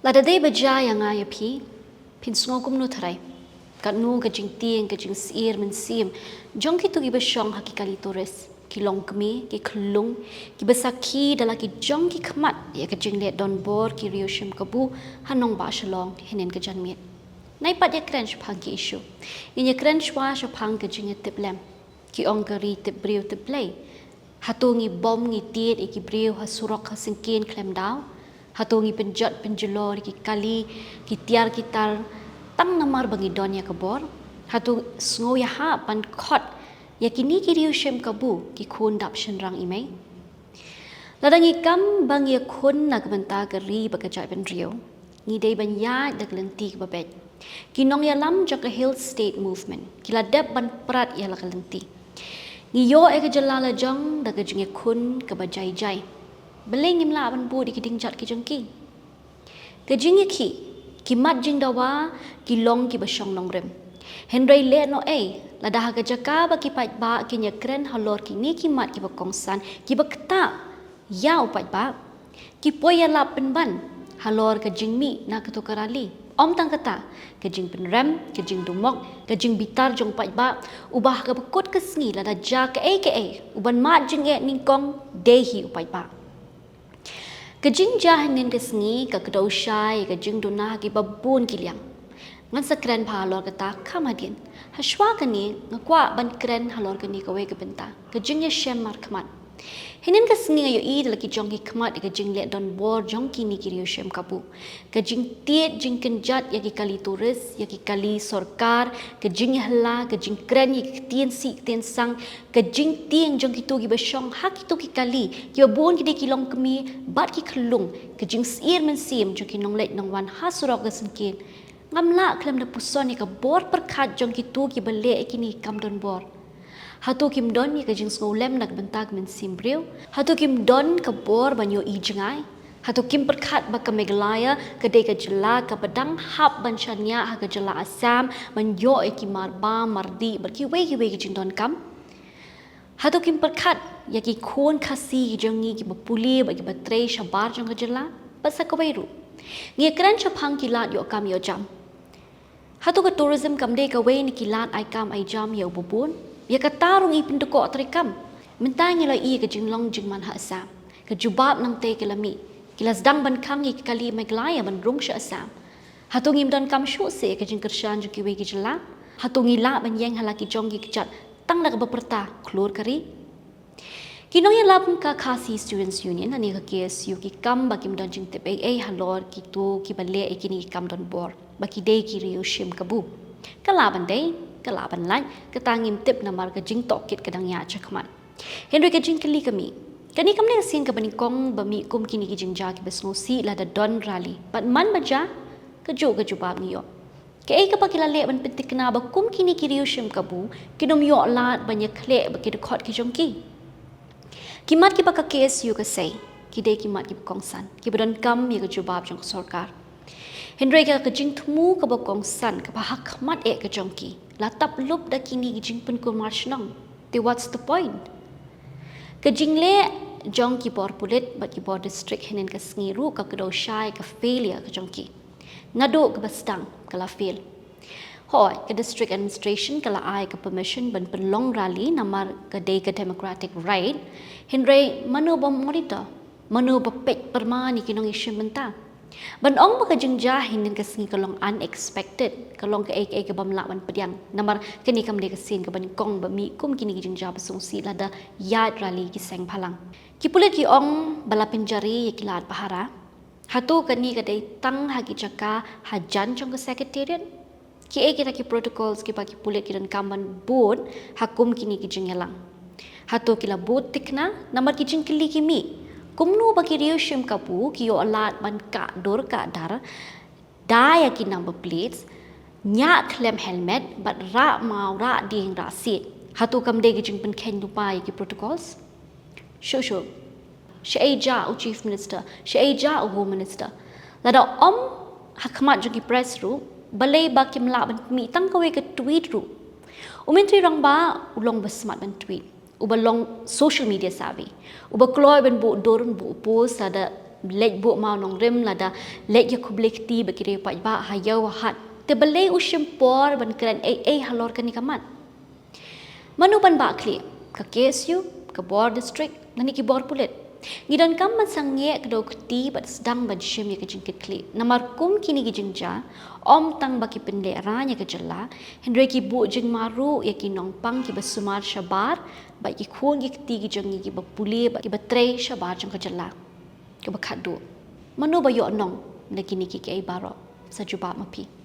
Lada day baja yang ngaya pin sungogum no tarai. Kat nu kajing tieng kajing siir men sim. Jong ki tu ki basyong hakikali tores. Ki long kemi, ki kelung, ki besaki dala ki jong ki kemat. Ya kajing liat don bor ki rioshim kabu hanong ba shalong hinen kajan miet. Nai pat ya kren shpang ki isu. Inya kren shwa shpang kajing ya tip lem. Ki ong kari tip briu tip play. Hatu ngi bom ngi tiet iki briu hasurok hasengkin klem daw. Hatu ngi penjat penjelor ki kali ki tiar ki tar tang namar bangi donya kabor. Hatu sngo ya ha pan khot ya kini ki riu shem kabu ki khun dap shenrang imei. Ladangi kam bangi ya khun nak benta kari bakajai ben riu. Ngi dei ban ya dak lenti ki babet. Ki nong ya lam jak a hill state movement. Ki ladap ban prat ya lak lenti. Ngiyo ke jalala jong dak jeng khun ke bajai jai. Beleng imla ban bu di kiding jat ki jengki. Ke jeng ki mat jing dawa ki long ki basyong nong rem. Henry le no la dah ka jaka ba ki pat ba ki nya kren halor ki ni ki mat ki ba kongsan ki ba kta ya upat ba ki poya la pen ban halor ka jing mi na ka to karali. Om tang kata ke jing pen rem ke jing dumok ke jing bitar jong pat ba ubah ka bekut ke sngi la da ja ke uban mat jing ningkong dehi upat ba. Kejing jah nin kesngi ka kedau syai ka jing duna ki babun kiliang. Ngan sekren halor kata kamadin. Haswa kani ngakwa ban kren halor kani ka we ke benta. Kejing ya shem mar kmat. Hinin kesngi ayo i laki jong ki kmat ka jing le don bor jong kini kiri shem kapu. Kejing tiet jing kenjat ya ki kali turis ya ki kali sorkar kejing hela kejing kren ya ki tien si tien sang kejing tieng jong ki tu ki basyong hak ki tu ki kali ki babon ki de ki long kemi bat ki kelung kejing siir men sim jong ki nong let nong wan hasurok ga sengkin ngamla klem da puson ni ka bor perkat jong ki tu ki bale kini kam don bor. Hatu kim don ni kajing ngolem nak bentag men simbriu. Hatu kim don ka bor banyo i jengai. Hatu kim perkat ba ka meglaya ka de ka jela ka pedang hap ban chanya ha ka jela asam banyo e ki marba mardi ber ki we ki don kam. Hatu kim perkat ya ki khon khasi jong ni ki bapuli ba ki batre shabar jong ka jela basa ka weru. Ngi kran chapang ki lat yo kam yo jam. Hatu ka tourism kam de ka we ni ki lat ai kam ai jam yo bubun. Ya katarung i pendukok terikam. Mentang ila i ke jinglong jingman ha asam. Ke jubab nang te ke lami. Kilas dang ban kang i kali meglaya ban rung sya asam. Hatung im dan kam syu se ke jing kershan ju ki we ki jela. Hatung ila ban yeng halaki jong ki kejat. Tang nak beperta klur kari. Kinong ya lapun ka Khasi Students Union ani ka KSU ki kam bakim dan jing tep halor ki tu ki bale e kini kam don bor. Baki dei ki riu shim kabu. Kalaban dei kelaban lain ketangim tip namar ke jing tokit kadang ya cakman. Henry ke jing keli kami. Kani kamne sin ke banikong bami kum kini ki jing ja ki besnosi la da don rally. But man baja ke jubab ni yo. Ke ka pakila le ban pentik na ba kum kini ki riu shim kabu kinom yo lat banyak kle ba ki dekot ki jongki. Kimat ki pakka KSU ke sei. Ki de kimat ki kongsan. Ki badon kam ya ke jubab jong sorkar. Henry ka kejing temu ke bokong san ke pahak mat ke jongki. Latap lup da kini kejing pen kur march nong. Then what's the point? Kejing le jongki bor pulit bat ki bor district henen ke sengiru ka kedo syai ke failure ke jongki. Ngado ke bastang ke la fail. Hoi ke district administration ke la ai ke permission ban penlong rally namar ke day ke democratic right. Henry manu bom monitor. Manu bapek permani kinong isu mentang. Ban ong ba kajing jahin din kasngi kalong unexpected kalong ke ke bamla ban pediang namar kini kam de kasin ke ban kong ba mi kum kini kajing ja basung si lada yad rally ki seng phalang ki pulit ki ong bala penjari ki lat pahara hatu kani ka dei tang ha ki jaka hajan jong ke secretariat ki kita ki protocols ki pa ki pulit ki dan kamban board hakum kini ki jing yalang hatu kila board tikna namar ki jing kili ki mi kumnu bagi riushim kapu ki yo alat ban ka dor ka dar daya ki number plates nya klem helmet but ra mau ra ding ra sit hatu kam de jing pen ken dupai ki protocols sho sheja u chief minister sheja u home minister lada om hakmat jogi press ru balai ba kim la ban mi tang ka we ka tweet ru umentri rang ba ulong basmat ban tweet uba long social media savvy uba kloy ben bu dorun bu post ada lek bu mau nong rem lada lek ya kublek ti bakire pa ba hayau hat te balai usim por ban kran halor kan kaman manu ban ba kli ka KSU ka board district nani ki board pulet ngidan kam man sangye ka dok ti bat sedang ban shim ya ka jingkit kli namar kum kini ki jingja om tang baki pende ranya ka jalla hendre ki bu jing maru ya ki nong pang ki basumar shabar ba ki khun ki ti ki jang ki ba puli ba ki ba tre shabar jang ka jalla ka ba khadu manu ba yo nong na kini ki ai baro sa jubab mapi